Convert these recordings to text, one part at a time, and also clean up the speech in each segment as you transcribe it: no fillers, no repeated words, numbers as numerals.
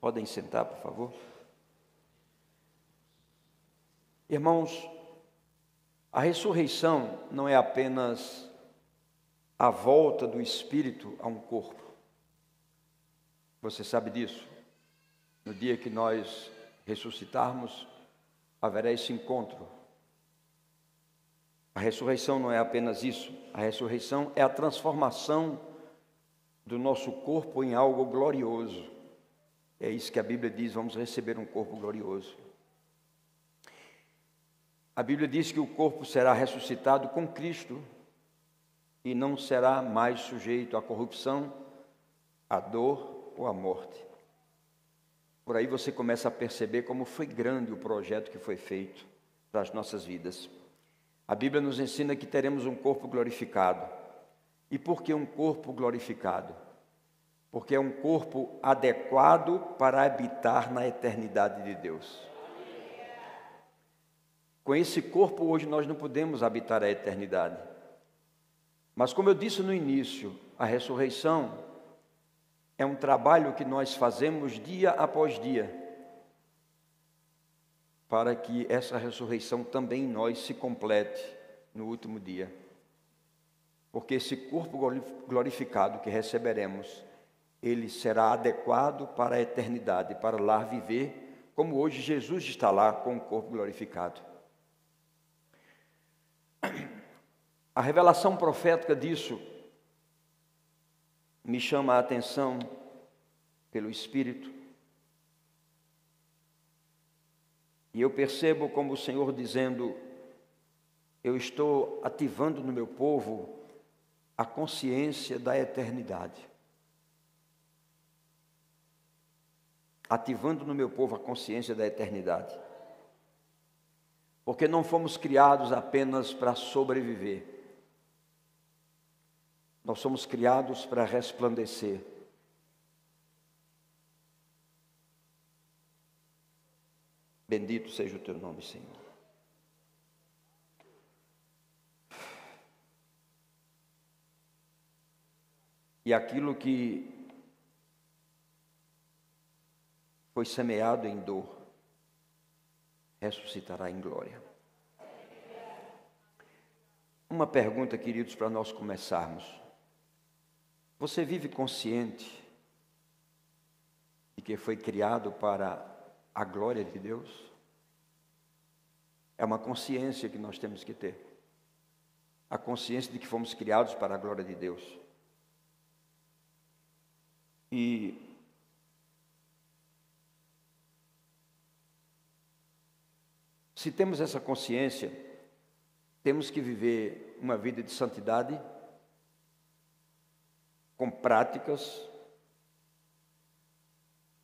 Podem sentar, por favor. Irmãos, a ressurreição não é apenas a volta do espírito a um corpo. Você sabe disso? No dia que nós ressuscitarmos, haverá esse encontro. A ressurreição não é apenas isso. A ressurreição é a transformação do nosso corpo em algo glorioso. É isso que a Bíblia diz, vamos receber um corpo glorioso. A Bíblia diz que o corpo será ressuscitado com Cristo e não será mais sujeito à corrupção, à dor ou à morte. Por aí você começa a perceber como foi grande o projeto que foi feito para as nossas vidas. A Bíblia nos ensina que teremos um corpo glorificado. E por que um corpo glorificado? Porque é um corpo adequado para habitar na eternidade de Deus. Com esse corpo hoje nós não podemos habitar a eternidade. Mas como eu disse no início, a ressurreição é um trabalho que nós fazemos dia após dia, para que essa ressurreição também em nós se complete no último dia. Porque esse corpo glorificado que receberemos, ele será adequado para a eternidade, para lá viver, como hoje Jesus está lá com o corpo glorificado. A revelação profética disso me chama a atenção pelo Espírito. E eu percebo como o Senhor dizendo, eu estou ativando no meu povo a consciência da eternidade. Ativando no meu povo a consciência da eternidade. Porque não fomos criados apenas para sobreviver. Nós somos criados para resplandecer. Bendito seja o teu nome, Senhor. E aquilo que foi semeado em dor, ressuscitará em glória. Uma pergunta, queridos, para nós começarmos. Você vive consciente de que foi criado para a glória de Deus? É uma consciência que nós temos que ter. A consciência de que fomos criados para a glória de Deus. E se temos essa consciência, temos que viver uma vida de santidade, com práticas,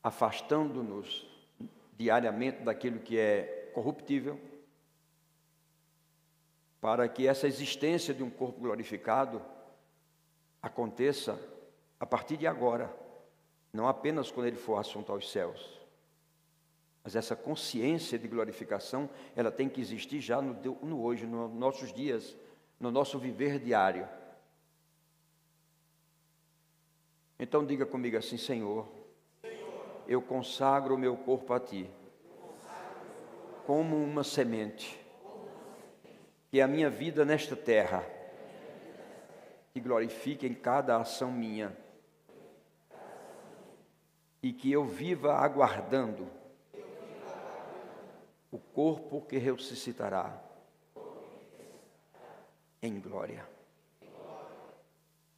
afastando-nos diariamente daquilo que é corruptível, para que essa existência de um corpo glorificado aconteça a partir de agora, não apenas quando ele for assunto aos céus. Mas essa consciência de glorificação, ela tem que existir já no hoje, nos nossos dias, no nosso viver diário. Então diga comigo assim, Senhor, eu consagro o meu corpo a Ti, como uma semente, que a minha vida nesta terra te glorifique em cada ação minha, e que eu viva aguardando o corpo que ressuscitará em glória.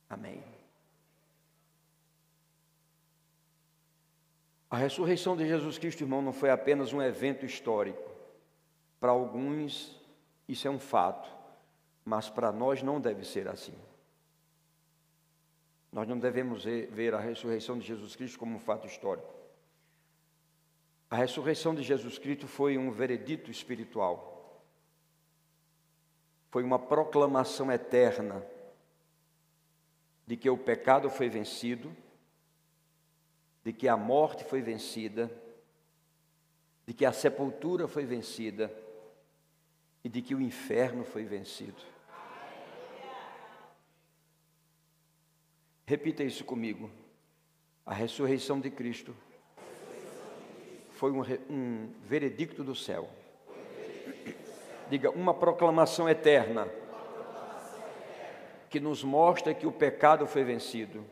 Amém. A ressurreição de Jesus Cristo, irmão, não foi apenas um evento histórico. Para alguns, isso é um fato, mas para nós não deve ser assim. Nós não devemos ver a ressurreição de Jesus Cristo como um fato histórico. A ressurreição de Jesus Cristo foi um veredito espiritual. Foi uma proclamação eterna de que o pecado foi vencido, de que a morte foi vencida, de que a sepultura foi vencida e de que o inferno foi vencido. Repita isso comigo. A ressurreição de Cristo foi um veredicto do céu. Diga, uma proclamação eterna que nos mostra que o pecado foi vencido,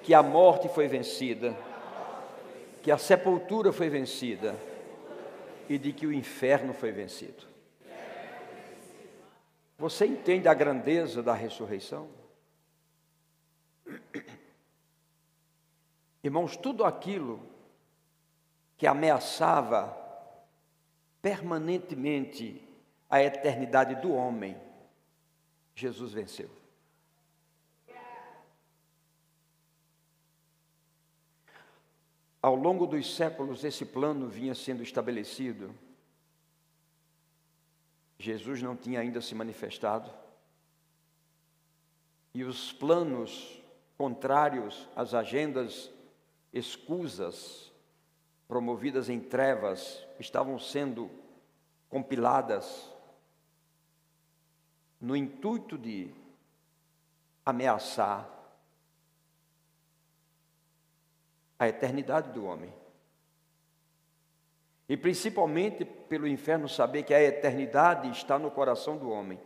que a morte foi vencida, que a sepultura foi vencida e de que o inferno foi vencido. Você entende a grandeza da ressurreição? Irmãos, tudo aquilo que ameaçava permanentemente a eternidade do homem, Jesus venceu. Ao longo dos séculos, esse plano vinha sendo estabelecido. Jesus não tinha ainda se manifestado. E os planos contrários às agendas escusas, promovidas em trevas, estavam sendo compiladas no intuito de ameaçar a eternidade do homem. E principalmente pelo inferno saber que a eternidade está no coração do homem.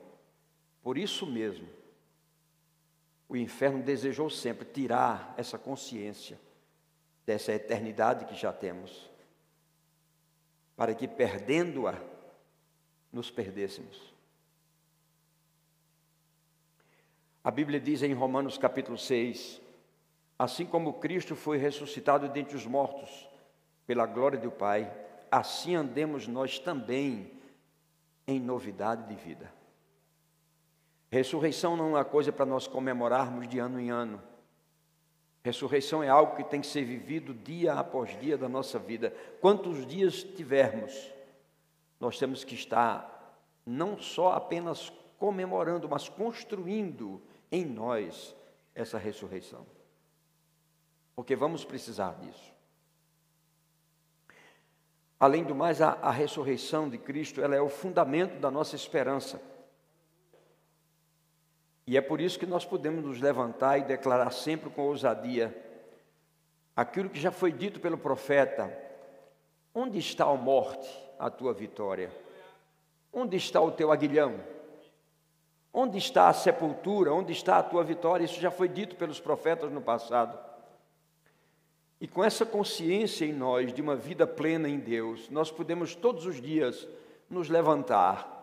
Por isso mesmo, o inferno desejou sempre tirar essa consciência dessa eternidade que já temos, para que, perdendo-a, nos perdêssemos. A Bíblia diz em Romanos capítulo 6, assim como Cristo foi ressuscitado dentre os mortos, pela glória do Pai, assim andemos nós também em novidade de vida. Ressurreição não é uma coisa para nós comemorarmos de ano em ano. Ressurreição é algo que tem que ser vivido dia após dia da nossa vida. Quantos dias tivermos, nós temos que estar não só apenas comemorando, mas construindo em nós essa ressurreição. Porque vamos precisar disso. Além do mais, a ressurreição de Cristo, ela é o fundamento da nossa esperança. E é por isso que nós podemos nos levantar e declarar sempre com ousadia aquilo que já foi dito pelo profeta: onde está, ó morte, a tua vitória? Onde está o teu aguilhão? Onde está a sepultura? Onde está a tua vitória? Isso já foi dito pelos profetas no passado. E com essa consciência em nós de uma vida plena em Deus, nós podemos todos os dias nos levantar.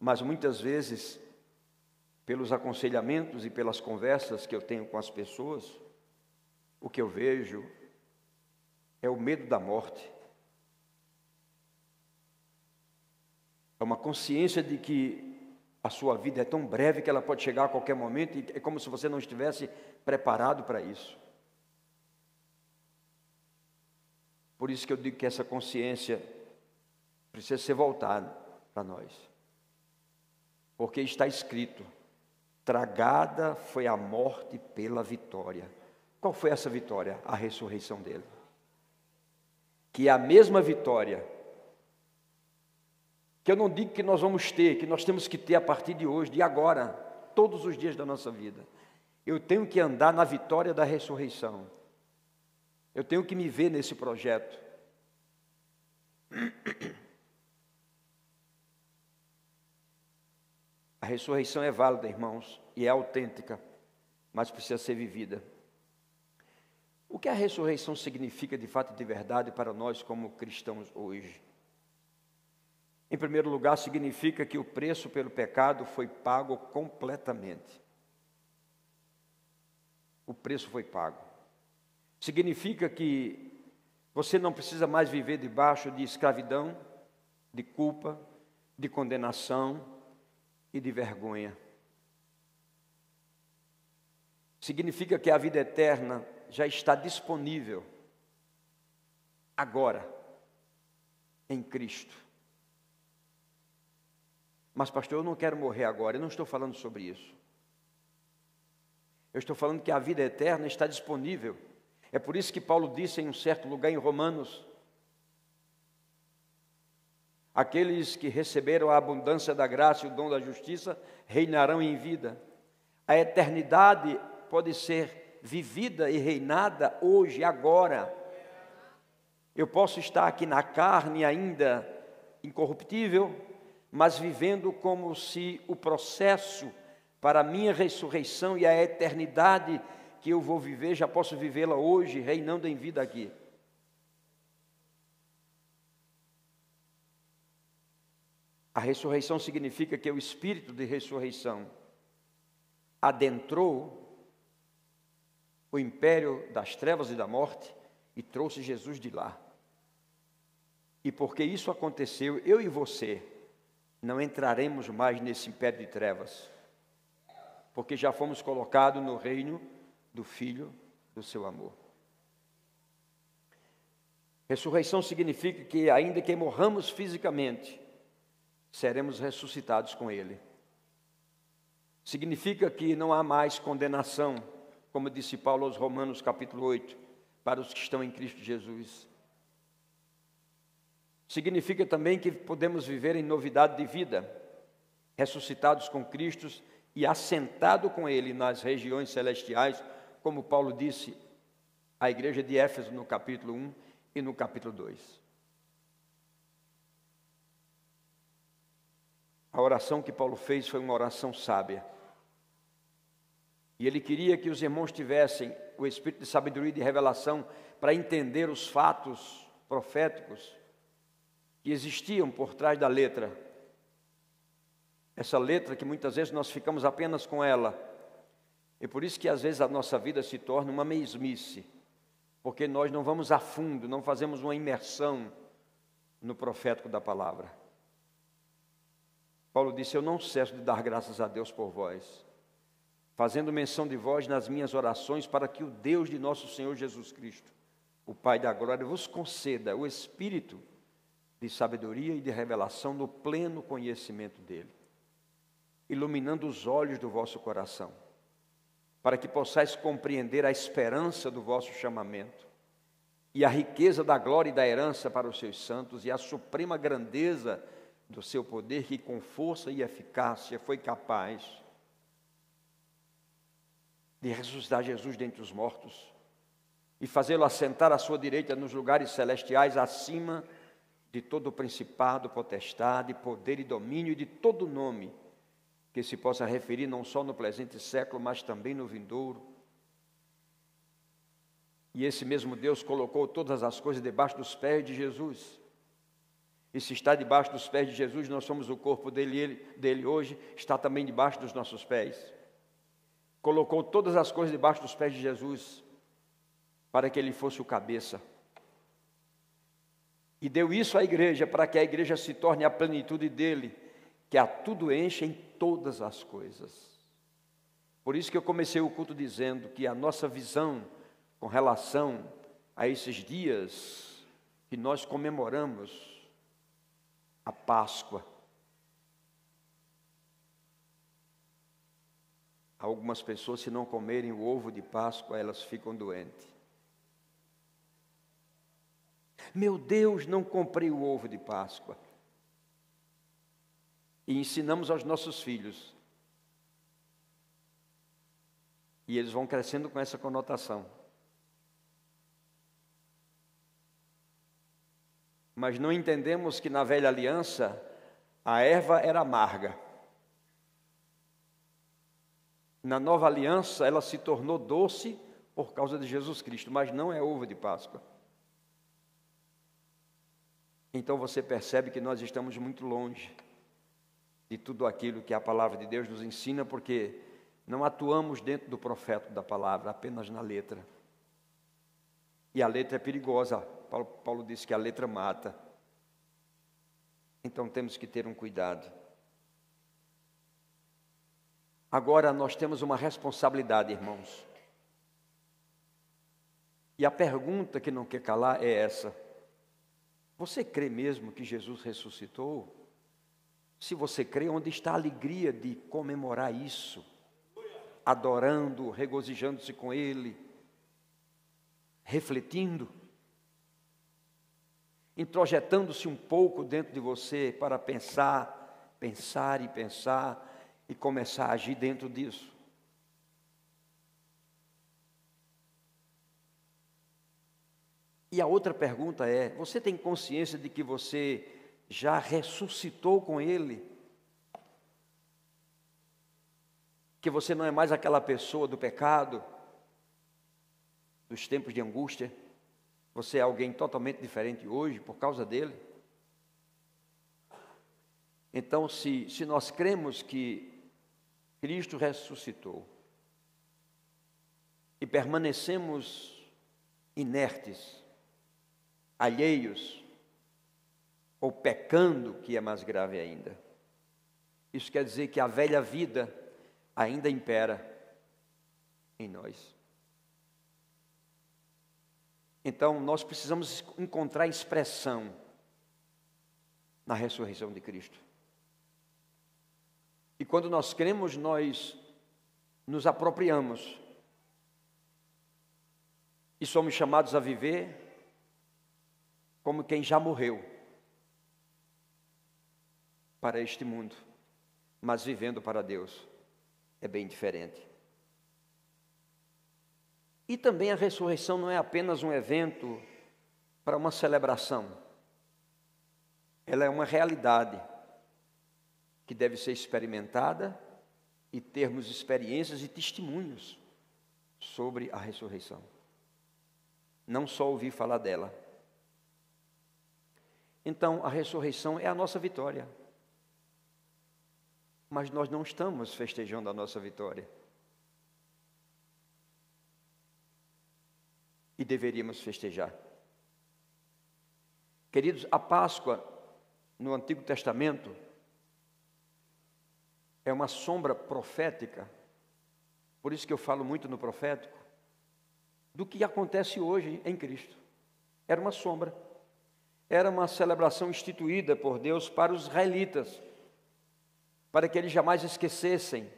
Mas muitas vezes, pelos aconselhamentos e pelas conversas que eu tenho com as pessoas, o que eu vejo é o medo da morte. É uma consciência de que a sua vida é tão breve que ela pode chegar a qualquer momento e é como se você não estivesse preparado para isso. Por isso que eu digo que essa consciência precisa ser voltada para nós. Porque está escrito: tragada foi a morte pela vitória. Qual foi essa vitória? A ressurreição dele. Que é a mesma vitória que eu não digo que nós vamos ter, que nós temos que ter a partir de hoje, de agora, todos os dias da nossa vida. Eu tenho que andar na vitória da ressurreição. Eu tenho que me ver nesse projeto. A ressurreição é válida, irmãos, e é autêntica, mas precisa ser vivida. O que a ressurreição significa de fato e de verdade para nós como cristãos hoje? Em primeiro lugar, significa que o preço pelo pecado foi pago completamente. O preço foi pago. Significa que você não precisa mais viver debaixo de escravidão, de culpa, de condenação e de vergonha. Significa que a vida eterna já está disponível agora em Cristo. Mas pastor, eu não quero morrer agora. Eu não estou falando sobre isso. Eu estou falando que a vida eterna está disponível. É por isso que Paulo disse em um certo lugar em Romanos: aqueles que receberam a abundância da graça e o dom da justiça reinarão em vida. A eternidade pode ser vivida e reinada hoje, agora. Eu posso estar aqui na carne ainda incorruptível, mas vivendo como se o processo para a minha ressurreição e a eternidade que eu vou viver, já posso vivê-la hoje, reinando em vida aqui. A ressurreição significa que o espírito de ressurreição adentrou o império das trevas e da morte e trouxe Jesus de lá. E porque isso aconteceu, eu e você não entraremos mais nesse império de trevas, porque já fomos colocados no reino do Filho do seu amor. Ressurreição significa que, ainda que morramos fisicamente, seremos ressuscitados com Ele. Significa que não há mais condenação, como disse Paulo aos Romanos capítulo 8, para os que estão em Cristo Jesus. Significa também que podemos viver em novidade de vida, ressuscitados com Cristo e assentado com Ele nas regiões celestiais, como Paulo disse à igreja de Éfeso no capítulo 1 e no capítulo 2. A oração que Paulo fez foi uma oração sábia. E ele queria que os irmãos tivessem o espírito de sabedoria e de revelação para entender os fatos proféticos que existiam por trás da letra. Essa letra que muitas vezes nós ficamos apenas com ela. E por isso que às vezes a nossa vida se torna uma mesmice, porque nós não vamos a fundo, não fazemos uma imersão no profético da palavra. Paulo disse: eu não cesso de dar graças a Deus por vós, fazendo menção de vós nas minhas orações, para que o Deus de nosso Senhor Jesus Cristo, o Pai da glória, vos conceda o espírito de sabedoria e de revelação no pleno conhecimento dele, iluminando os olhos do vosso coração, para que possais compreender a esperança do vosso chamamento, e a riqueza da glória e da herança para os seus santos, e a suprema grandeza do seu poder, que com força e eficácia foi capaz de ressuscitar Jesus dentre os mortos, e fazê-lo assentar à sua direita nos lugares celestiais, acima de todo o principado, potestade, poder e domínio, e de todo nome que se possa referir não só no presente século, mas também no vindouro. E esse mesmo Deus colocou todas as coisas debaixo dos pés de Jesus. E se está debaixo dos pés de Jesus, nós somos o corpo dele hoje, está também debaixo dos nossos pés. Colocou todas as coisas debaixo dos pés de Jesus, para que ele fosse o cabeça. E deu isso à igreja, para que a igreja se torne a plenitude dele, que a tudo enche em todas as coisas. Por isso que eu comecei o culto dizendo que a nossa visão com relação a esses dias que nós comemoramos a Páscoa. Algumas pessoas, se não comerem o ovo de Páscoa, elas ficam doentes. Meu Deus, não comprei o ovo de Páscoa. E ensinamos aos nossos filhos. E eles vão crescendo com essa conotação. Mas não entendemos que na velha aliança a erva era amarga. Na nova aliança ela se tornou doce por causa de Jesus Cristo, mas não é ovo de Páscoa. Então você percebe que nós estamos muito longe de tudo aquilo que a palavra de Deus nos ensina, porque não atuamos dentro do profeta da palavra, apenas na letra. E a letra é perigosa. Paulo disse que a letra mata. Então temos que ter um cuidado. Agora nós temos uma responsabilidade, irmãos. E a pergunta que não quer calar é essa: você crê mesmo que Jesus ressuscitou? Se você crê, onde está a alegria de comemorar isso? Adorando, regozijando-se com Ele, refletindo, introjetando-se um pouco dentro de você para pensar e começar a agir dentro disso. E a outra pergunta é: você tem consciência de que você já ressuscitou com Ele? Que você não é mais aquela pessoa do pecado, dos tempos de angústia? Você é alguém totalmente diferente hoje por causa dele? Então, se nós cremos que Cristo ressuscitou e permanecemos inertes, alheios, ou pecando, que é mais grave ainda, isso quer dizer que a velha vida ainda impera em nós. Então, nós precisamos encontrar expressão na ressurreição de Cristo. E quando nós cremos, nós nos apropriamos e somos chamados a viver como quem já morreu para este mundo, mas vivendo para Deus. É bem diferente. E também a ressurreição não é apenas um evento para uma celebração. Ela é uma realidade que deve ser experimentada e termos experiências e testemunhos sobre a ressurreição. Não só ouvir falar dela. Então, a ressurreição é a nossa vitória. Mas nós não estamos festejando a nossa vitória. E deveríamos festejar. Queridos, a Páscoa no Antigo Testamento é uma sombra profética, por isso que eu falo muito no profético, do que acontece hoje em Cristo. Era uma sombra, era uma celebração instituída por Deus para os israelitas, para que eles jamais esquecessem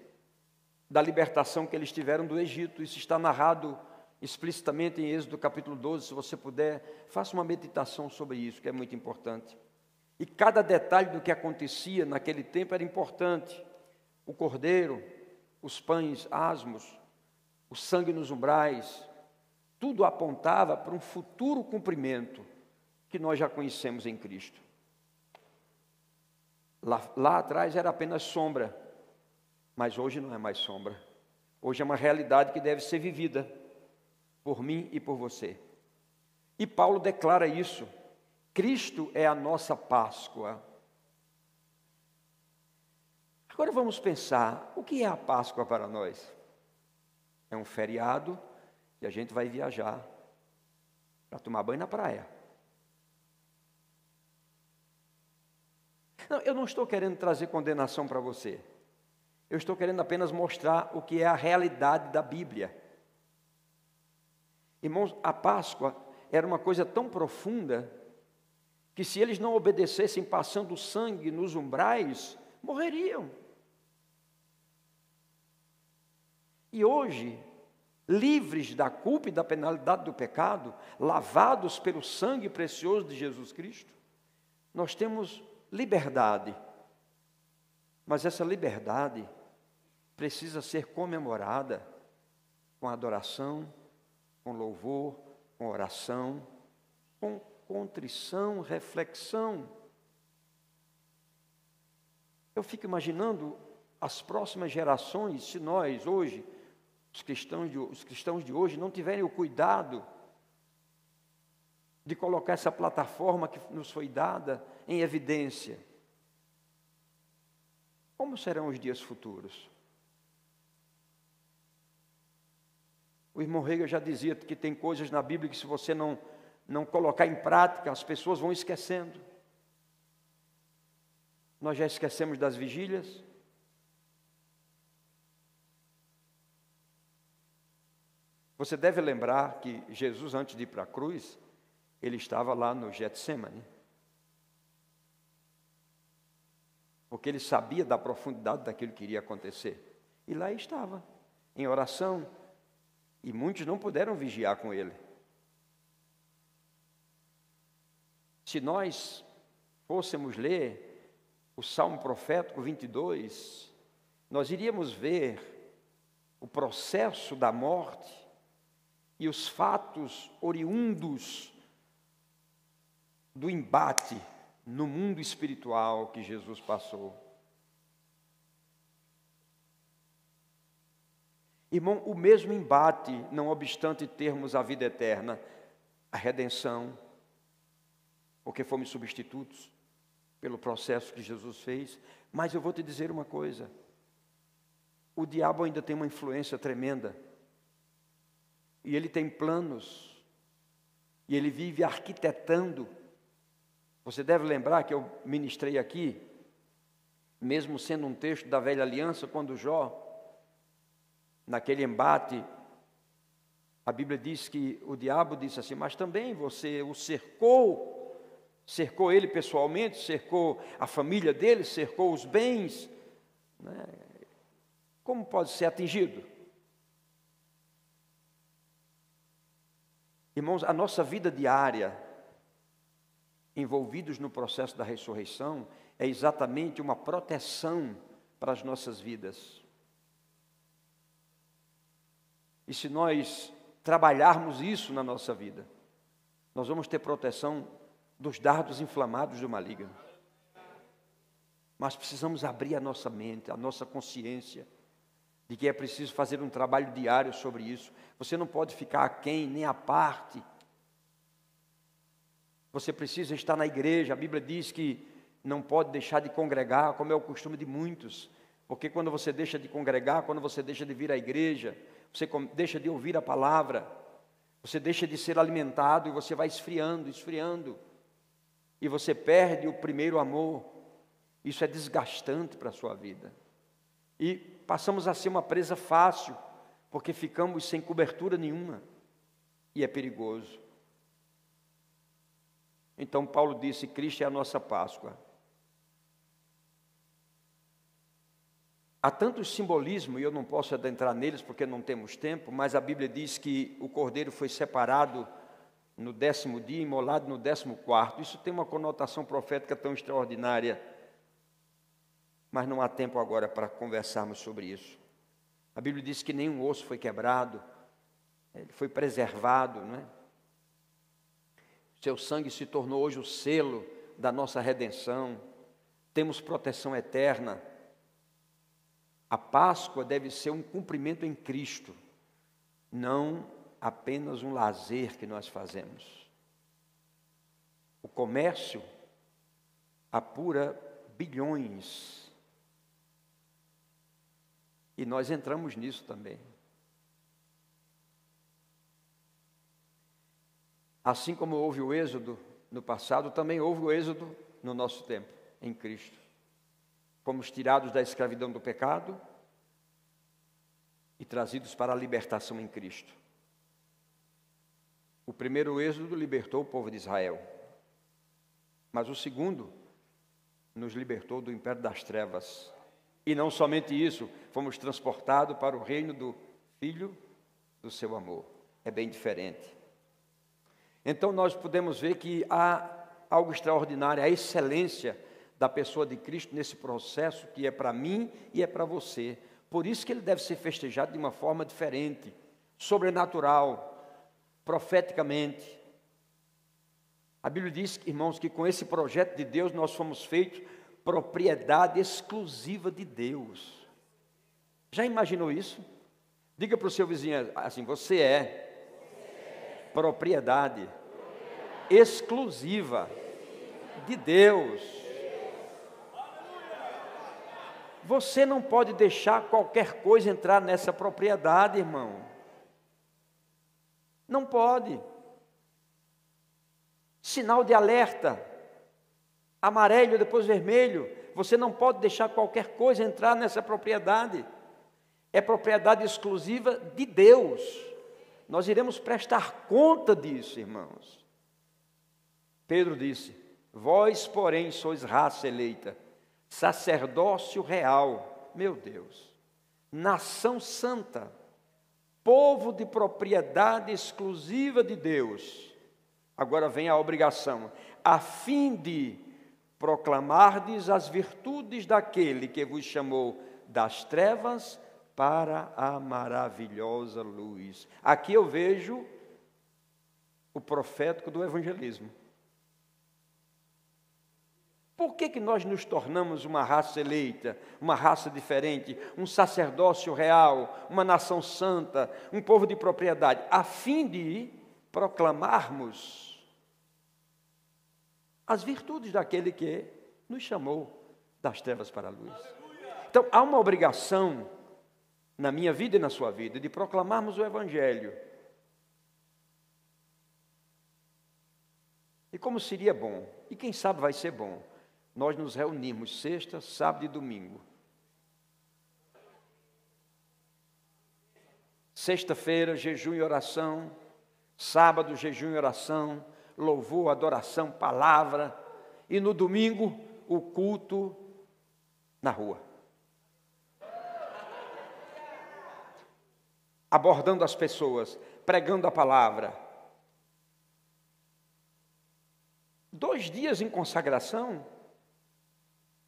da libertação que eles tiveram do Egito. Isso está narrado explicitamente em Êxodo capítulo 12, se você puder, faça uma meditação sobre isso, que é muito importante. E cada detalhe do que acontecia naquele tempo era importante. O cordeiro, os pães asmos, o sangue nos umbrais, tudo apontava para um futuro cumprimento que nós já conhecemos em Cristo. Lá atrás era apenas sombra, mas hoje não é mais sombra. Hoje é uma realidade que deve ser vivida por mim e por você. E Paulo declara isso. Cristo é a nossa Páscoa. Agora vamos pensar, o que é a Páscoa para nós? É um feriado e a gente vai viajar para tomar banho na praia. Não, eu não estou querendo trazer condenação para você. Eu estou querendo apenas mostrar o que é a realidade da Bíblia. Irmãos, a Páscoa era uma coisa tão profunda que se eles não obedecessem passando sangue nos umbrais, morreriam. E hoje, livres da culpa e da penalidade do pecado, lavados pelo sangue precioso de Jesus Cristo, nós temos liberdade. Mas essa liberdade precisa ser comemorada com adoração, com louvor, com oração, com contrição, reflexão. Eu fico imaginando as próximas gerações, se nós hoje, os cristãos de hoje, não tiverem o cuidado de colocar essa plataforma que nos foi dada em evidência. Como serão os dias futuros? O irmão Hegel já dizia que tem coisas na Bíblia que se você não colocar em prática, as pessoas vão esquecendo. Nós já esquecemos das vigílias. Você deve lembrar que Jesus, antes de ir para a cruz, ele estava lá no Getsêmani. Porque ele sabia da profundidade daquilo que iria acontecer. E lá estava, em oração. E muitos não puderam vigiar com ele. Se nós fôssemos ler o Salmo Profético 22, nós iríamos ver o processo da morte e os fatos oriundos do embate no mundo espiritual que Jesus passou. Irmão, o mesmo embate, não obstante termos a vida eterna, a redenção, porque fomos substitutos pelo processo que Jesus fez. Mas eu vou te dizer uma coisa: o diabo ainda tem uma influência tremenda, e ele tem planos, e ele vive arquitetando. Você deve lembrar que eu ministrei aqui, mesmo sendo um texto da velha aliança, quando Jó, naquele embate, a Bíblia diz que o diabo disse assim: mas também você o cercou ele pessoalmente, cercou a família dele, cercou os bens, né? Como pode ser atingido? Irmãos, a nossa vida diária, envolvidos no processo da ressurreição, é exatamente uma proteção para as nossas vidas. E se nós trabalharmos isso na nossa vida, nós vamos ter proteção dos dardos inflamados do maligno. Mas precisamos abrir a nossa mente, a nossa consciência, de que é preciso fazer um trabalho diário sobre isso. Você não pode ficar aquém, nem à parte. Você precisa estar na igreja. A Bíblia diz que não pode deixar de congregar, como é o costume de muitos. Porque quando você deixa de congregar, quando você deixa de vir à igreja, você deixa de ouvir a palavra, você deixa de ser alimentado e você vai esfriando, esfriando. E você perde o primeiro amor. Isso é desgastante para a sua vida. E passamos a ser uma presa fácil, porque ficamos sem cobertura nenhuma. E é perigoso. Então Paulo disse: Cristo é a nossa Páscoa. Há tantos simbolismos, e eu não posso adentrar neles porque não temos tempo, mas a Bíblia diz que o cordeiro foi separado no 10º dia, imolado no 14º. Isso tem uma conotação profética tão extraordinária, mas não há tempo agora para conversarmos sobre isso. A Bíblia diz que nenhum osso foi quebrado, ele foi preservado, não é? Seu sangue se tornou hoje o selo da nossa redenção. Temos proteção eterna. A Páscoa deve ser um cumprimento em Cristo, não apenas um lazer que nós fazemos. O comércio apura bilhões. E nós entramos nisso também. Assim como houve o êxodo no passado, também houve o êxodo no nosso tempo, em Cristo. Fomos tirados da escravidão do pecado e trazidos para a libertação em Cristo. O primeiro êxodo libertou o povo de Israel, mas o segundo nos libertou do império das trevas. E não somente isso, fomos transportados para o reino do Filho do seu amor. É bem diferente. Então nós podemos ver que há algo extraordinário, a excelência da pessoa de Cristo nesse processo que é para mim e é para você. Por isso que ele deve ser festejado de uma forma diferente, sobrenatural, profeticamente. A Bíblia diz, irmãos, que com esse projeto de Deus nós fomos feitos propriedade exclusiva de Deus. Já imaginou isso? Diga para o seu vizinho assim: você é propriedade exclusiva de Deus. Você não pode deixar qualquer coisa entrar nessa propriedade, irmão. Não pode. Sinal de alerta, amarelo, depois vermelho. Você não pode deixar qualquer coisa entrar nessa propriedade. É propriedade exclusiva de Deus. Nós iremos prestar conta disso, irmãos. Pedro disse: vós, porém, sois raça eleita, sacerdócio real, meu Deus, nação santa, povo de propriedade exclusiva de Deus. Agora vem a obrigação, a fim de proclamardes as virtudes daquele que vos chamou das trevas para a maravilhosa luz. Aqui eu vejo o profético do evangelismo. Por que nós nos tornamos uma raça eleita, uma raça diferente, um sacerdócio real, uma nação santa, um povo de propriedade, a fim de proclamarmos as virtudes daquele que nos chamou das trevas para a luz. Então, há uma obrigação na minha vida e na sua vida de proclamarmos o Evangelho. E como seria bom, e quem sabe vai ser bom, nós nos reunimos sexta, sábado e domingo. Sexta-feira, jejum e oração. Sábado, jejum e oração. Louvor, adoração, palavra. E no domingo, o culto na rua. Abordando as pessoas, pregando a palavra. 2 dias em consagração.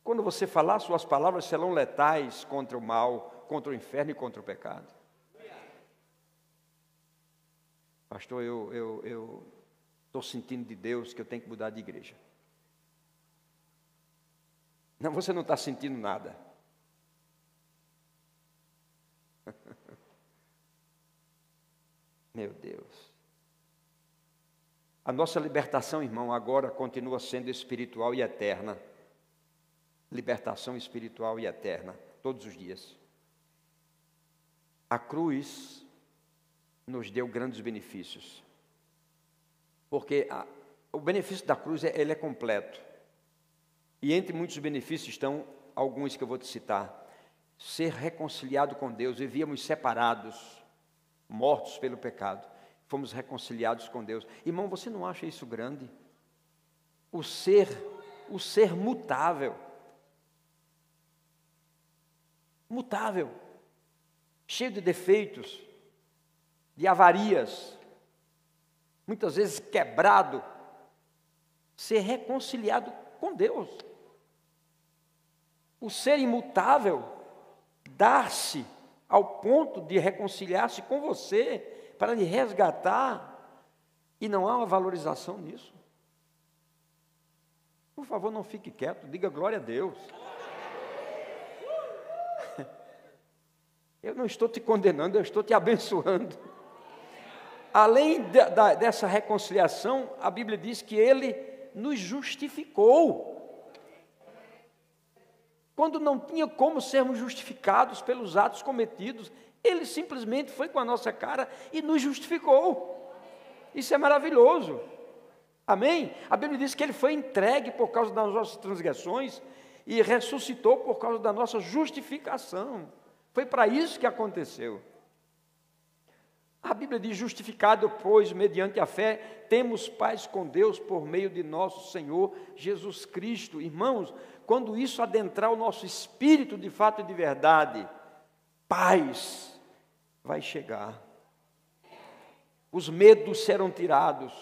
Quando você falar, suas palavras serão letais contra o mal, contra o inferno e contra o pecado. Pastor, eu estou sentindo de Deus que eu tenho que mudar de igreja. Não, você não está sentindo nada. Meu Deus. A nossa libertação, irmão, agora continua sendo espiritual e eterna. Libertação espiritual e eterna, todos os dias. A cruz nos deu grandes benefícios. Porque o benefício da cruz ele é completo. E entre muitos benefícios estão alguns que eu vou te citar. Ser reconciliado com Deus. Vivíamos separados, mortos pelo pecado. Fomos reconciliados com Deus. Irmão, você não acha isso grande? O ser mutável. Mutável. Cheio de defeitos, de avarias. Muitas vezes quebrado. Ser reconciliado com Deus. O ser imutável, dar-se ao ponto de reconciliar-se com você, para lhe resgatar, e não há uma valorização nisso. Por favor, não fique quieto, diga glória a Deus. Eu não estou te condenando, eu estou te abençoando. Além dessa reconciliação, a Bíblia diz que Ele nos justificou. Quando não tinha como sermos justificados pelos atos cometidos, Ele simplesmente foi com a nossa cara e nos justificou. Isso é maravilhoso. Amém? A Bíblia diz que Ele foi entregue por causa das nossas transgressões e ressuscitou por causa da nossa justificação. Foi para isso que aconteceu. A Bíblia diz: justificado, pois, mediante a fé, temos paz com Deus por meio de nosso Senhor Jesus Cristo. Irmãos, quando isso adentrar o nosso espírito de fato e de verdade, paz vai chegar. Os medos serão tirados.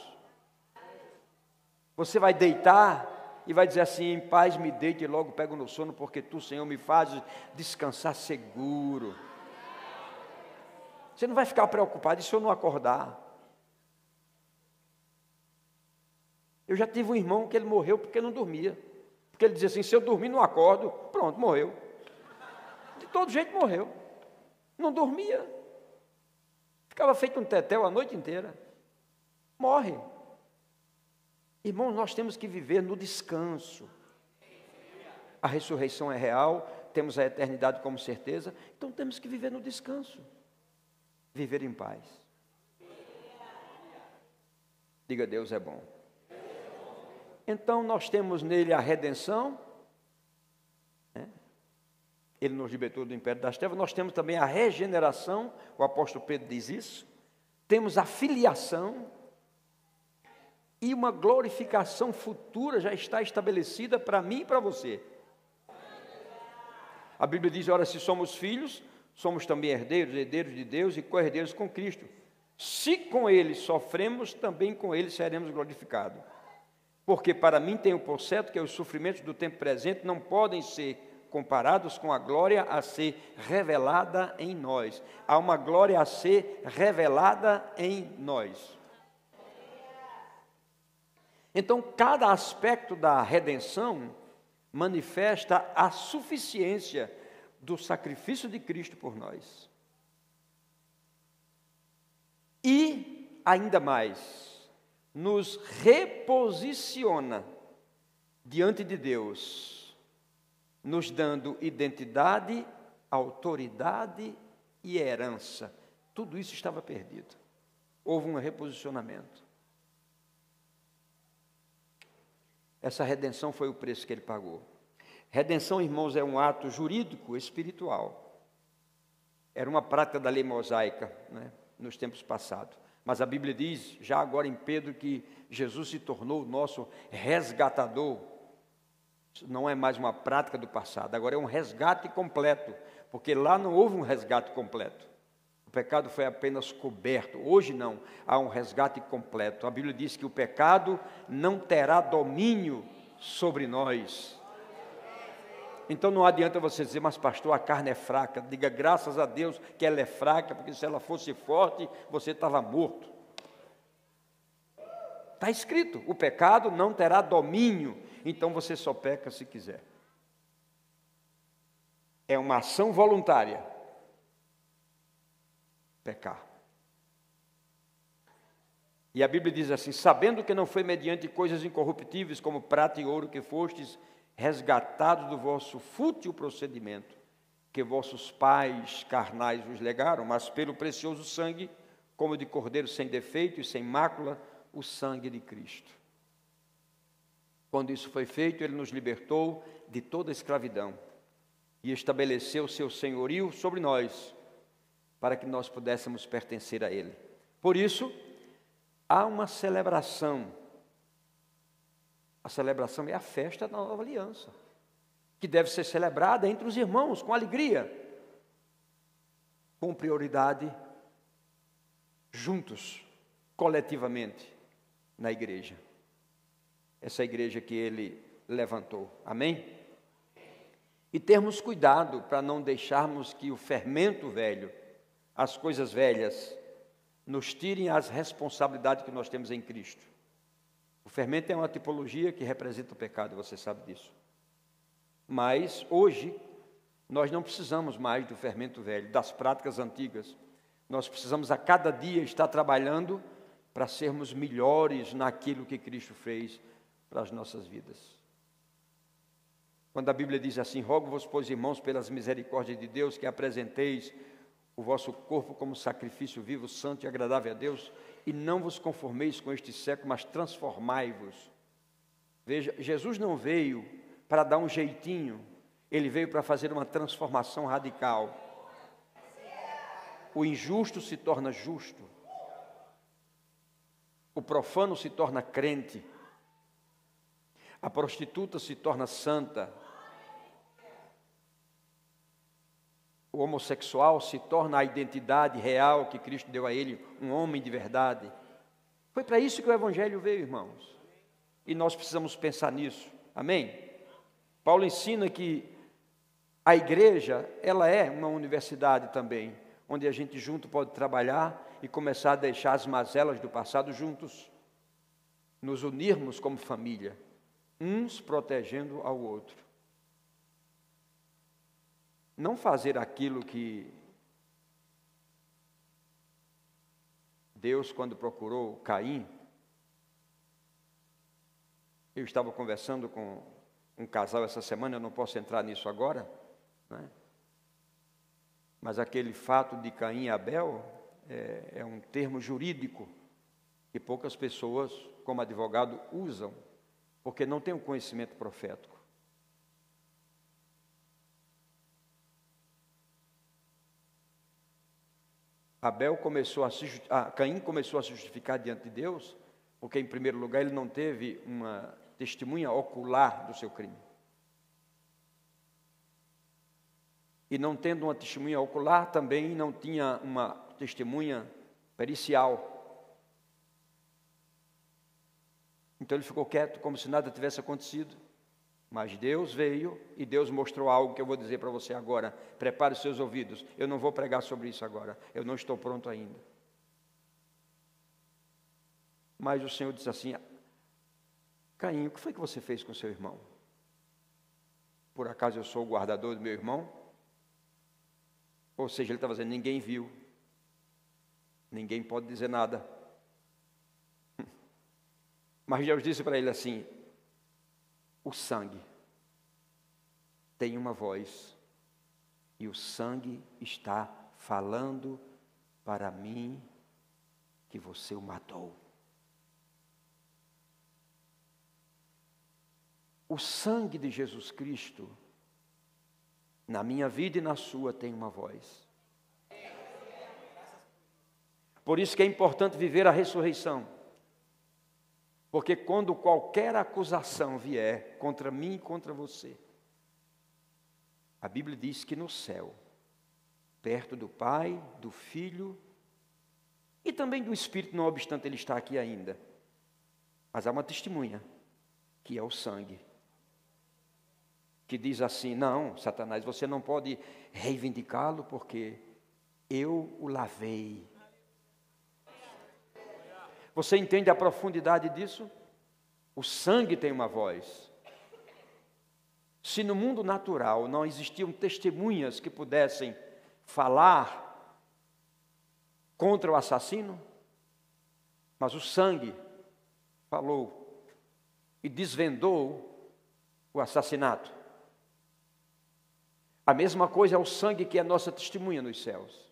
Você vai deitar e vai dizer assim: em paz me deite e logo pego no sono, porque tu, Senhor, me fazes descansar seguro. Você não vai ficar preocupado se eu não acordar. Eu já tive um irmão que ele morreu porque não dormia. Porque ele dizia assim: se eu dormir não acordo, pronto, morreu. De todo jeito morreu. Não dormia. Ficava feito um tetel a noite inteira. Morre. Irmãos, nós temos que viver no descanso. A ressurreição é real, temos a eternidade como certeza, então temos que viver no descanso. Viver em paz. Diga: Deus é bom. Então nós temos nele a redenção, né? Ele nos libertou do império das trevas. Nós temos também a regeneração, o apóstolo Pedro diz isso. Temos a filiação e uma glorificação futura já está estabelecida para mim e para você. A Bíblia diz: ora, se somos filhos, somos também herdeiros, herdeiros de Deus e co-herdeiros com Cristo. Se com Ele sofremos, também com Ele seremos glorificados. Porque para mim tenho por certo que os sofrimentos do tempo presente não podem ser comparados com a glória a ser revelada em nós. Há uma glória a ser revelada em nós. Então, cada aspecto da redenção manifesta a suficiência do sacrifício de Cristo por nós. E, ainda mais, nos reposiciona diante de Deus, nos dando identidade, autoridade e herança. Tudo isso estava perdido. Houve um reposicionamento. Essa redenção foi o preço que ele pagou. Redenção, irmãos, é um ato jurídico, espiritual. Era uma prática da lei mosaica, né, nos tempos passados. Mas a Bíblia diz, já agora em Pedro, que Jesus se tornou o nosso resgatador. Não é mais uma prática do passado, agora é um resgate completo, porque lá não houve um resgate completo. O pecado foi apenas coberto. Hoje não, há um resgate completo. A Bíblia diz que o pecado não terá domínio sobre nós. Então não adianta você dizer, mas pastor, a carne é fraca. Diga graças a Deus que ela é fraca, porque se ela fosse forte, você estava morto. Está escrito, o pecado não terá domínio, então você só peca se quiser. É uma ação voluntária. Pecar. E a Bíblia diz assim, sabendo que não foi mediante coisas incorruptíveis, como prata e ouro, que fostes resgatados do vosso fútil procedimento, que vossos pais carnais vos legaram, mas pelo precioso sangue, como de cordeiro sem defeito e sem mácula, o sangue de Cristo. Quando isso foi feito, ele nos libertou de toda a escravidão e estabeleceu seu senhorio sobre nós, para que nós pudéssemos pertencer a ele. Por isso, há uma celebração. A celebração é a festa da nova aliança, que deve ser celebrada entre os irmãos, com alegria, com prioridade, juntos, coletivamente, na igreja. Essa igreja que ele levantou. Amém? E termos cuidado para não deixarmos que o fermento velho, as coisas velhas, nos tirem as responsabilidades que nós temos em Cristo. O fermento é uma tipologia que representa o pecado, você sabe disso. Mas hoje, nós não precisamos mais do fermento velho, das práticas antigas. Nós precisamos a cada dia estar trabalhando para sermos melhores naquilo que Cristo fez para as nossas vidas. Quando a Bíblia diz assim, rogo-vos, pois, irmãos, pelas misericórdias de Deus, que apresenteis o vosso corpo como sacrifício vivo, santo e agradável a Deus, e não vos conformeis com este século, mas transformai-vos. Veja, Jesus não veio para dar um jeitinho, ele veio para fazer uma transformação radical. O injusto se torna justo, o profano se torna crente, a prostituta se torna santa, o homossexual se torna a identidade real que Cristo deu a ele, um homem de verdade. Foi para isso que o Evangelho veio, irmãos. E nós precisamos pensar nisso. Amém? Paulo ensina que a igreja, ela é uma universidade também, onde a gente junto pode trabalhar e começar a deixar as mazelas do passado juntos. Nos unirmos como família, uns protegendo ao outro. Não fazer aquilo que Deus, quando procurou Caim, eu estava conversando com um casal essa semana, eu não posso entrar nisso agora, né? Mas aquele fato de Caim e Abel é um termo jurídico que poucas pessoas, como advogado, usam, porque não tem um conhecimento profético. Caim começou a se justificar diante de Deus, porque em primeiro lugar ele não teve uma testemunha ocular do seu crime. E não tendo uma testemunha ocular, também não tinha uma testemunha pericial. Então ele ficou quieto, como se nada tivesse acontecido. Mas Deus veio e Deus mostrou algo que eu vou dizer para você agora. Prepare os seus ouvidos. Eu não vou pregar sobre isso agora. Eu não estou pronto ainda. Mas o Senhor disse assim, Caim, o que foi que você fez com seu irmão? Por acaso eu sou o guardador do meu irmão? Ou seja, ele estava dizendo, ninguém viu. Ninguém pode dizer nada. Mas Deus disse para ele assim, o sangue tem uma voz. E o sangue está falando para mim que você o matou. O sangue de Jesus Cristo, na minha vida e na sua, tem uma voz. Por isso que é importante viver a ressurreição. Porque quando qualquer acusação vier contra mim e contra você, a Bíblia diz que no céu, perto do Pai, do Filho e também do Espírito, não obstante ele estar aqui ainda, mas há uma testemunha, que é o sangue, que diz assim, não, Satanás, você não pode reivindicá-lo porque eu o lavei. Você entende a profundidade disso? O sangue tem uma voz. Se no mundo natural não existiam testemunhas que pudessem falar contra o assassino, mas o sangue falou e desvendou o assassinato. A mesma coisa é o sangue que é nossa testemunha nos céus.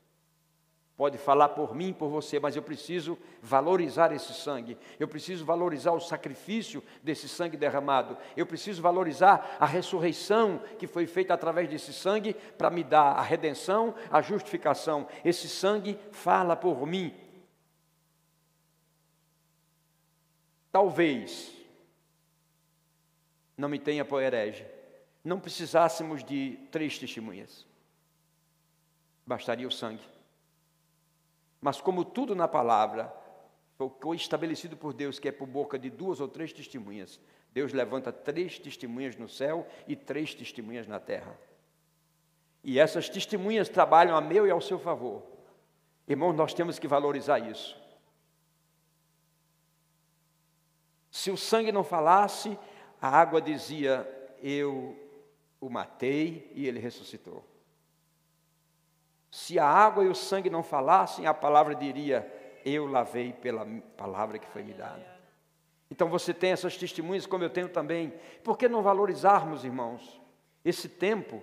Pode falar por mim, por você, mas eu preciso valorizar esse sangue. Eu preciso valorizar o sacrifício desse sangue derramado. Eu preciso valorizar a ressurreição que foi feita através desse sangue para me dar a redenção, a justificação. Esse sangue fala por mim. Talvez, não me tenha por herege, não precisássemos de 3 testemunhas. Bastaria o sangue. Mas como tudo na palavra foi estabelecido por Deus, que é por boca de 2 ou 3 testemunhas, Deus levanta 3 testemunhas no céu e 3 testemunhas na terra. E essas testemunhas trabalham a meu e ao seu favor. Irmãos, nós temos que valorizar isso. Se o sangue não falasse, a água dizia, eu o matei e ele ressuscitou. Se a água e o sangue não falassem, a palavra diria, eu lavei pela palavra que foi me dada. Então você tem essas testemunhas, como eu tenho também. Por que não valorizarmos, irmãos, esse tempo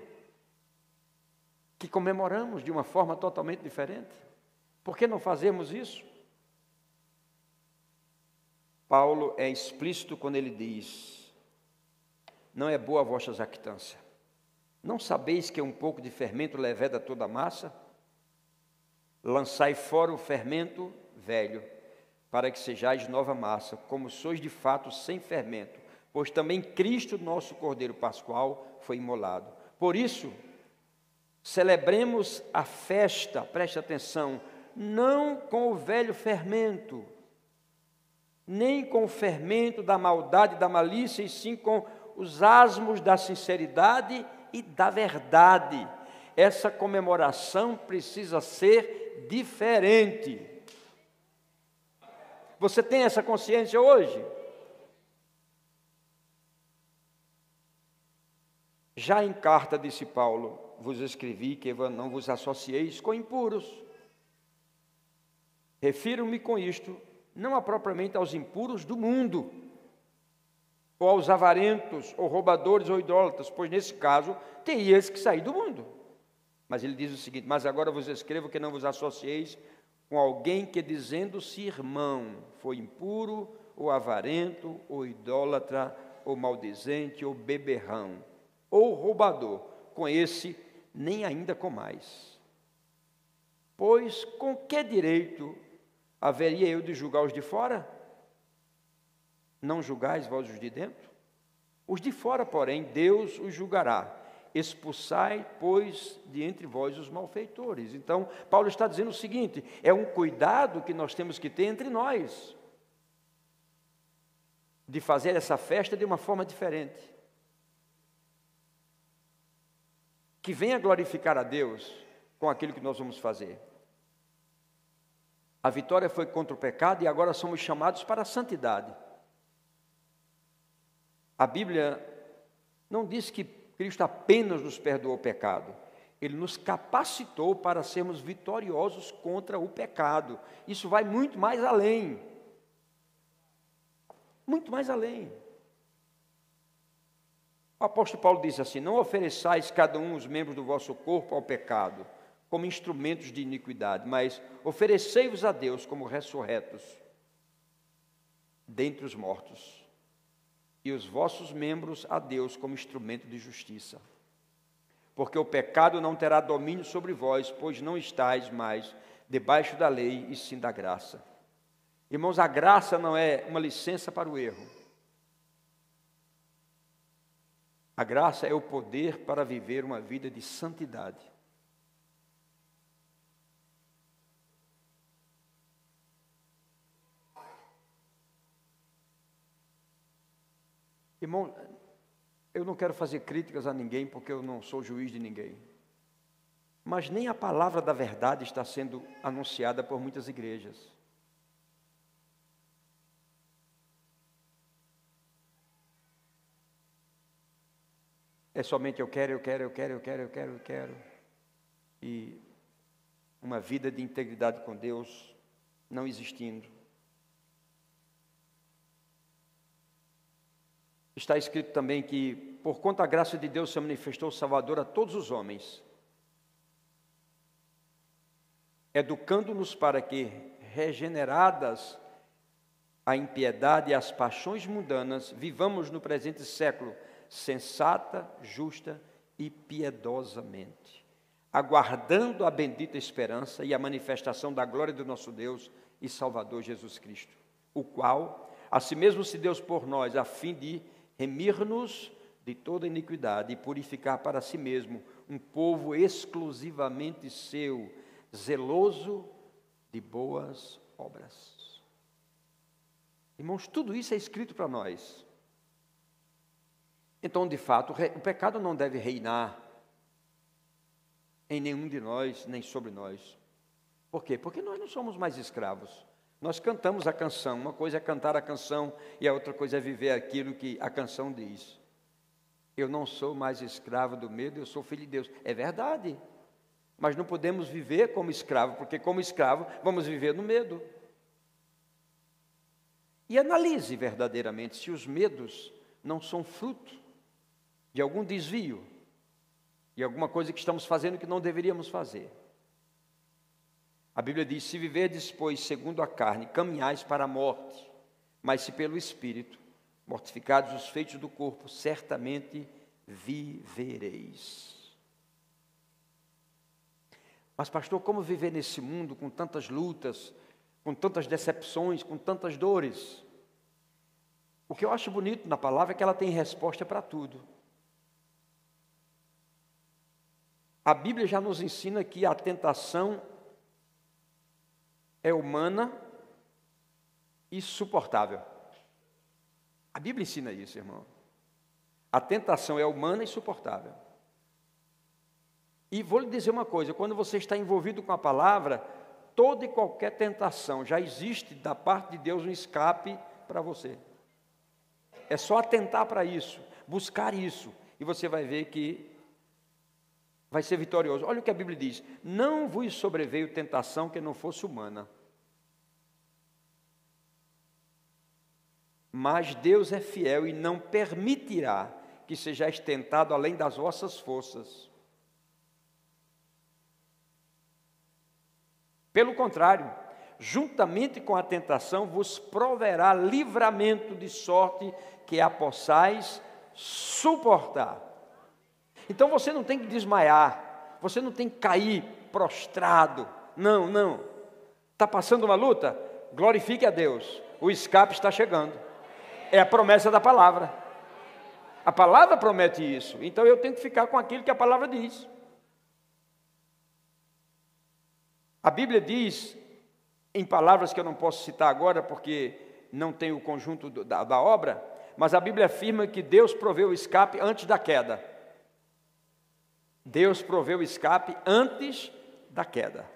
que comemoramos de uma forma totalmente diferente? Por que não fazermos isso? Paulo é explícito quando ele diz, não é boa a vossa jactância. Não sabeis que um pouco de fermento leveda toda a massa? Lançai fora o fermento velho, para que sejais nova massa, como sois de fato sem fermento, pois também Cristo, nosso Cordeiro Pascual, foi imolado. Por isso, celebremos a festa, preste atenção, não com o velho fermento, nem com o fermento da maldade e da malícia, e sim com os asmos da sinceridade e da verdade. Essa comemoração precisa ser diferente. Você tem essa consciência hoje? Já em carta, disse Paulo, vos escrevi que não vos associeis com impuros. Refiro-me com isto, não propriamente aos impuros do mundo, ou aos avarentos, ou roubadores, ou idólatras, pois nesse caso terias que sair do mundo. Mas ele diz o seguinte, mas agora vos escrevo que não vos associeis com alguém que, dizendo-se irmão, foi impuro, ou avarento, ou idólatra, ou maldizente, ou beberrão, ou roubador. Com esse, nem ainda comais. Pois com que direito haveria eu de julgar os de fora? Não julgais vós os de dentro? Os de fora, porém, Deus os julgará. Expulsai, pois, de entre vós os malfeitores. Então, Paulo está dizendo o seguinte, é um cuidado que nós temos que ter entre nós, de fazer essa festa de uma forma diferente, que venha glorificar a Deus com aquilo que nós vamos fazer. A vitória foi contra o pecado e agora somos chamados para a santidade. A Bíblia não diz que Cristo apenas nos perdoou o pecado. Ele nos capacitou para sermos vitoriosos contra o pecado. Isso vai muito mais além. Muito mais além. O apóstolo Paulo diz assim: não ofereçais cada um os membros do vosso corpo ao pecado, como instrumentos de iniquidade, mas oferecei-vos a Deus como ressurretos dentre os mortos, e os vossos membros a Deus como instrumento de justiça. Porque o pecado não terá domínio sobre vós, pois não estáis mais debaixo da lei, e sim da graça. Irmãos, a graça não é uma licença para o erro. A graça é o poder para viver uma vida de santidade. Irmão, eu não quero fazer críticas a ninguém, porque eu não sou juiz de ninguém. Mas nem a palavra da verdade está sendo anunciada por muitas igrejas. É somente eu quero. E uma vida de integridade com Deus não existindo. Está escrito também que, por quanto a graça de Deus se manifestou Salvador a todos os homens, educando-nos para que, regeneradas a impiedade e as paixões mundanas, vivamos no presente século sensata, justa e piedosamente, aguardando a bendita esperança e a manifestação da glória do nosso Deus e Salvador Jesus Cristo, o qual, a si mesmo se deu por nós, a fim de remir-nos de toda iniquidade e purificar para si mesmo um povo exclusivamente seu, zeloso de boas obras. Irmãos, tudo isso é escrito para nós. Então, de fato, o pecado não deve reinar em nenhum de nós, nem sobre nós. Por quê? Porque nós não somos mais escravos. Nós cantamos a canção, uma coisa é cantar a canção e a outra coisa é viver aquilo que a canção diz. Eu não sou mais escravo do medo, eu sou filho de Deus. É verdade, mas não podemos viver como escravo, porque como escravo vamos viver no medo. E analise verdadeiramente se os medos não são fruto de algum desvio, de alguma coisa que estamos fazendo que não deveríamos fazer. A Bíblia diz: se viverdes, pois, segundo a carne, caminhais para a morte, mas se pelo Espírito, mortificados os feitos do corpo, certamente vivereis. Mas, pastor, como viver nesse mundo com tantas lutas, com tantas decepções, com tantas dores? O que eu acho bonito na palavra é que ela tem resposta para tudo. A Bíblia já nos ensina que a tentação é humana e suportável. A Bíblia ensina isso, irmão. A tentação é humana e suportável. E vou lhe dizer uma coisa: quando você está envolvido com a palavra, toda e qualquer tentação, já existe da parte de Deus um escape para você. É só atentar para isso, buscar isso, e você vai ver que vai ser vitorioso. Olha o que a Bíblia diz: não vos sobreveio tentação que não fosse humana, mas Deus é fiel e não permitirá que sejais tentado além das vossas forças. Pelo contrário, juntamente com a tentação vos proverá livramento, de sorte que a possais suportar. Então você não tem que desmaiar, você não tem que cair prostrado. Não. Está passando uma luta? Glorifique a Deus, o escape está chegando. É a promessa da palavra. A palavra promete isso, então eu tenho que ficar com aquilo que a palavra diz. A Bíblia diz, em palavras que eu não posso citar agora, porque não tem o conjunto da obra, mas a Bíblia afirma que Deus proveu o escape antes da queda. Deus proveu o escape antes da queda.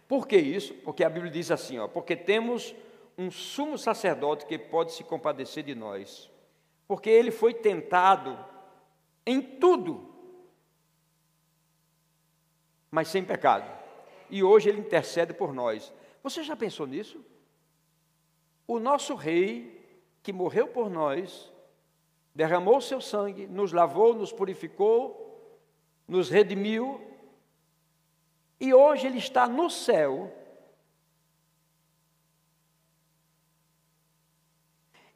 Por que isso? Porque a Bíblia diz assim, porque temos um sumo sacerdote que pode se compadecer de nós, porque ele foi tentado em tudo, mas sem pecado. E hoje ele intercede por nós. Você já pensou nisso? O nosso rei, que morreu por nós, derramou seu sangue, nos lavou, nos purificou, nos redimiu, e hoje ele está no céu,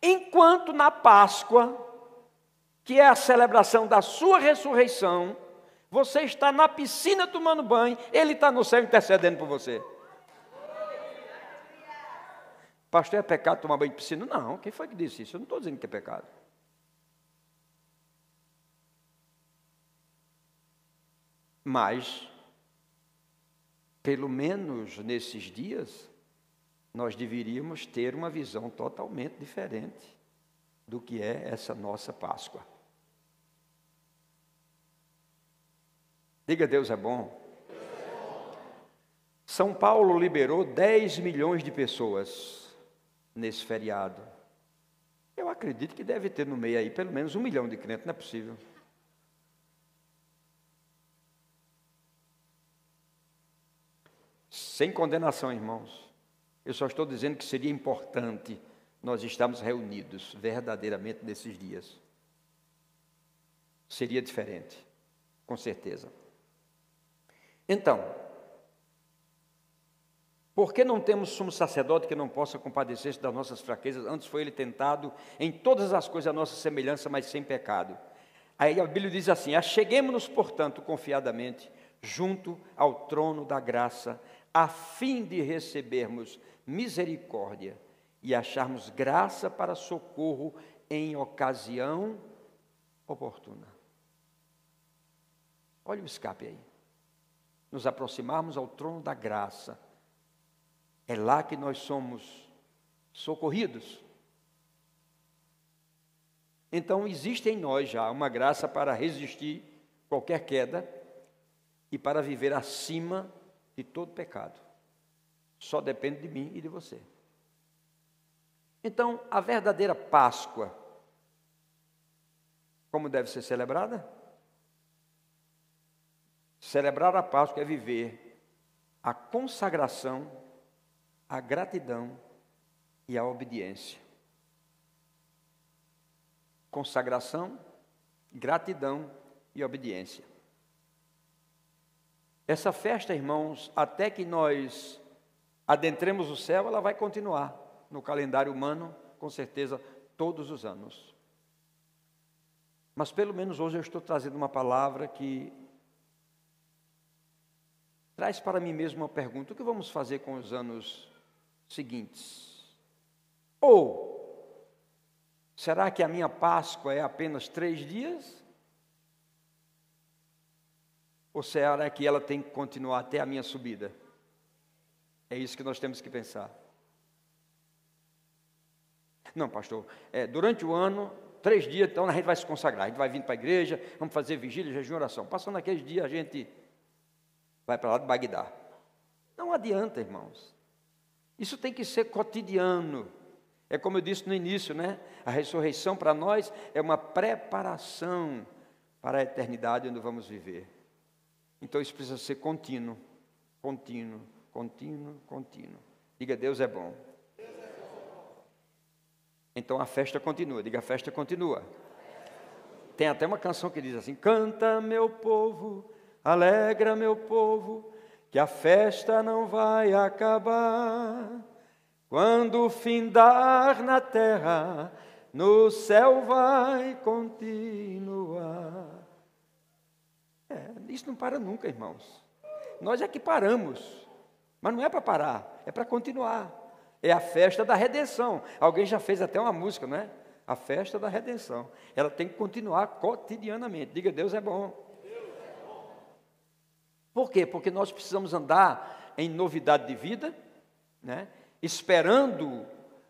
enquanto na Páscoa, que é a celebração da sua ressurreição, você está na piscina tomando banho, ele está no céu intercedendo por você. Pastor, é pecado tomar banho de piscina? Não, quem foi que disse isso? Eu não estou dizendo que é pecado. Mas, pelo menos nesses dias, nós deveríamos ter uma visão totalmente diferente do que é essa nossa Páscoa. Diga, Deus é bom. São Paulo liberou 10 milhões de pessoas nesse feriado. Eu acredito que deve ter no meio aí pelo menos 1 milhão de crentes, não é possível. Sem condenação, irmãos. Eu só estou dizendo que seria importante nós estarmos reunidos verdadeiramente nesses dias. Seria diferente, com certeza. Então, por que não temos sumo sacerdote que não possa compadecer-se das nossas fraquezas? Antes foi ele tentado em todas as coisas a nossa semelhança, mas sem pecado. Aí a Bíblia diz assim: acheguemo-nos, portanto, confiadamente, junto ao trono da graça, a fim de recebermos misericórdia e acharmos graça para socorro em ocasião oportuna. Olha o escape aí. Nos aproximarmos ao trono da graça. É lá que nós somos socorridos. Então, existe em nós já uma graça para resistir qualquer queda e para viver acima de todo pecado. Só depende de mim e de você. Então, a verdadeira Páscoa, como deve ser celebrada? Celebrar a Páscoa é viver a consagração, a gratidão e a obediência. Consagração, gratidão e obediência. Essa festa, irmãos, até que nós adentremos o céu, ela vai continuar no calendário humano, com certeza, todos os anos. Mas pelo menos hoje eu estou trazendo uma palavra que traz para mim mesmo uma pergunta: o que vamos fazer com os anos seguintes? Ou, será que a minha Páscoa é apenas 3 dias? Ou será que ela tem que continuar até a minha subida? É isso que nós temos que pensar. Não, pastor, durante o ano, 3 dias, então a gente vai se consagrar, a gente vai vir para a igreja, vamos fazer vigília, jejum e oração. Passando aqueles dias, a gente vai para lá de Bagdá. Não adianta, irmãos. Isso tem que ser cotidiano. É como eu disse no início, né? A ressurreição para nós é uma preparação para a eternidade onde vamos viver. Então isso precisa ser contínuo, contínuo, contínuo, contínuo. Diga, Deus é bom. Então a festa continua, diga, a festa continua. Tem até uma canção que diz assim: canta meu povo, alegra meu povo, que a festa não vai acabar. Quando findar na terra, no céu vai continuar. Isso não para nunca, irmãos. Nós é que paramos, mas não é para parar, é para continuar. É a festa da redenção. Alguém já fez até uma música, não é? A festa da redenção. Ela tem que continuar cotidianamente. Diga, Deus é bom. Por quê? Porque nós precisamos andar em novidade de vida, né? Esperando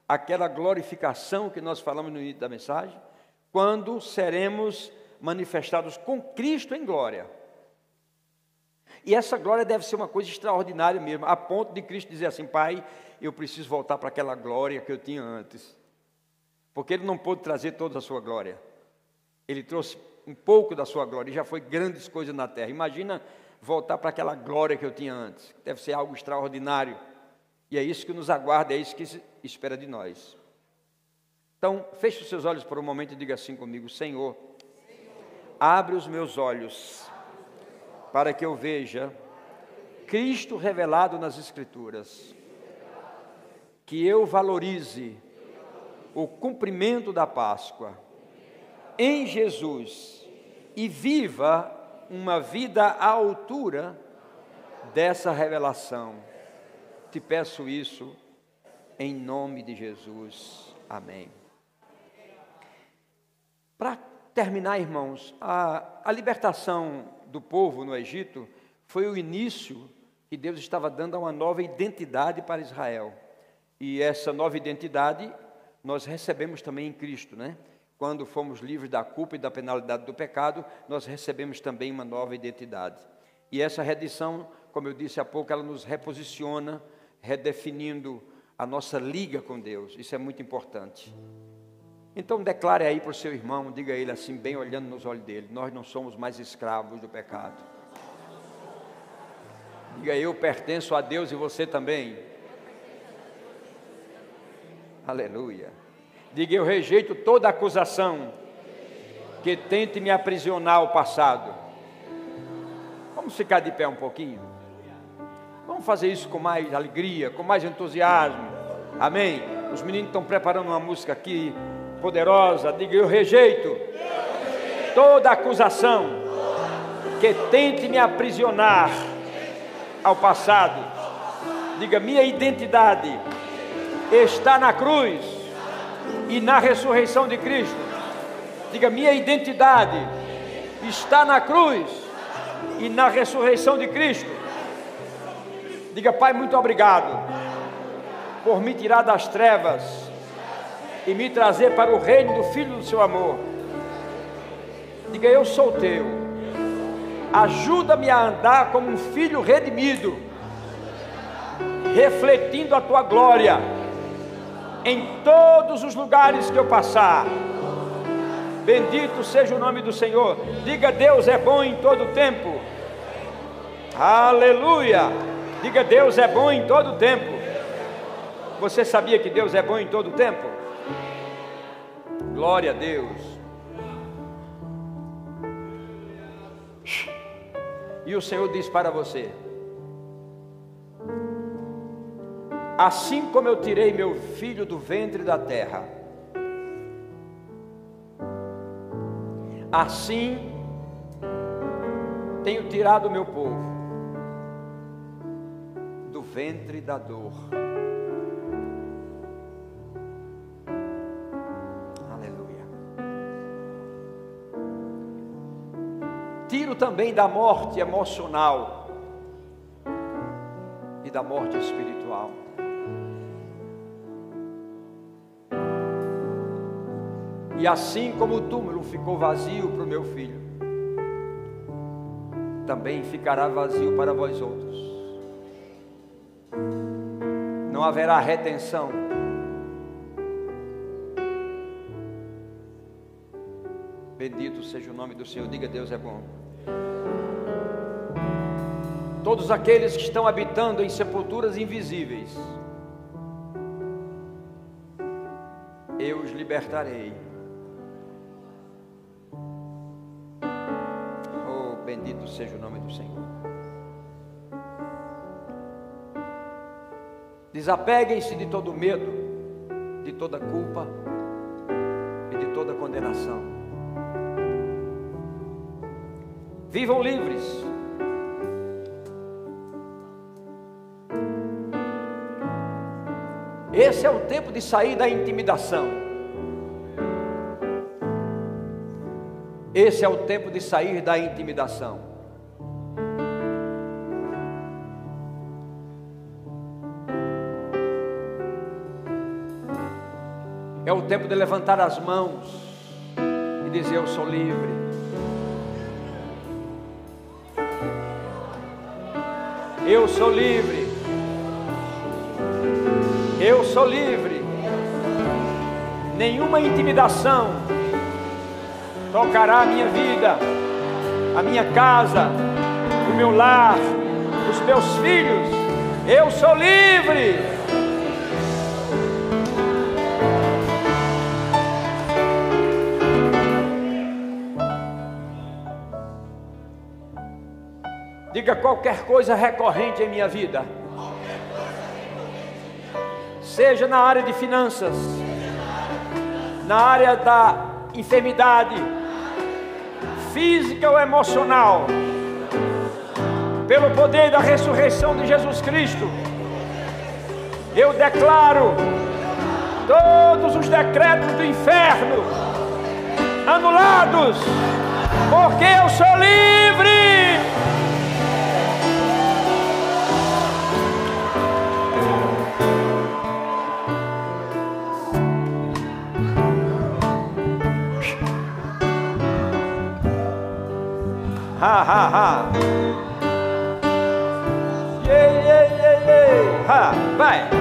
aquela glorificação que nós falamos no início da mensagem, quando seremos manifestados com Cristo em glória. E essa glória deve ser uma coisa extraordinária mesmo, a ponto de Cristo dizer assim: Pai, eu preciso voltar para aquela glória que eu tinha antes. porque Ele não pôde trazer toda a sua glória. Ele trouxe um pouco da sua glória, e já foi grandes coisas na terra. Imagina voltar para aquela glória que eu tinha antes. Deve ser algo extraordinário. E é isso que nos aguarda, é isso que se espera de nós. Então, feche os seus olhos por um momento e diga assim comigo: Senhor, abre os meus olhos para que eu veja Cristo revelado nas Escrituras, que eu valorize o cumprimento da Páscoa em Jesus e viva uma vida à altura dessa revelação. Te peço isso em nome de Jesus. Amém. Para terminar, irmãos, a libertação do povo no Egito foi o início que Deus estava dando a uma nova identidade para Israel. E essa nova identidade nós recebemos também em Cristo, né? Quando fomos livres da culpa e da penalidade do pecado, nós recebemos também uma nova identidade. E essa redenção, como eu disse há pouco, ela nos reposiciona, redefinindo a nossa liga com Deus. Isso é muito importante. Então declare aí para o seu irmão, diga a ele assim, bem olhando nos olhos dele: nós não somos mais escravos do pecado. Diga: eu pertenço a Deus e você também. Aleluia. Diga: eu rejeito toda acusação que tente me aprisionar ao passado. Vamos ficar de pé um pouquinho? Vamos fazer isso com mais alegria, com mais entusiasmo. Amém? Os meninos estão preparando uma música aqui poderosa. Diga: eu rejeito toda acusação que tente me aprisionar ao passado. Diga: minha identidade está na cruz e na ressurreição de Cristo. Diga: minha identidade está na cruz e na ressurreição de Cristo. Diga: Pai, muito obrigado por me tirar das trevas e me trazer para o reino do Filho do seu amor. Diga: eu sou teu. Ajuda-me a andar como um filho redimido, refletindo a tua glória em todos os lugares que eu passar. Bendito seja o nome do Senhor. Diga: Deus é bom em todo tempo. Aleluia. Diga: Deus é bom em todo tempo. Você sabia que Deus é bom em todo tempo? Glória a Deus. E o Senhor diz para você: assim como eu tirei meu filho do ventre da terra, assim tenho tirado o meu povo do ventre da dor. Aleluia. Tiro também da morte emocional e da morte espiritual. E assim como o túmulo ficou vazio para o meu filho, também ficará vazio para vós outros. Não haverá retenção. Bendito seja o nome do Senhor. Diga: Deus é bom. Todos aqueles que estão habitando em sepulturas invisíveis, eu os libertarei. Bendito seja o nome do Senhor. Desapeguem-se de todo medo, de toda culpa e de toda condenação. Vivam livres. Esse é o tempo de sair da intimidação. Esse é o tempo de sair da intimidação. É o tempo de levantar as mãos e dizer: eu sou livre. Eu sou livre. Eu sou livre. nenhuma intimidação tocará a minha vida, a minha casa, o meu lar, os meus filhos. Eu sou livre. Diga: qualquer coisa recorrente em minha vida, seja na área de finanças, na área da enfermidade, física ou emocional, pelo poder da ressurreição de Jesus Cristo, eu declaro todos os decretos do inferno anulados, porque eu sou livre. Ha ha ha. Yeah, yeah, yeah, yeah. Ha, vai.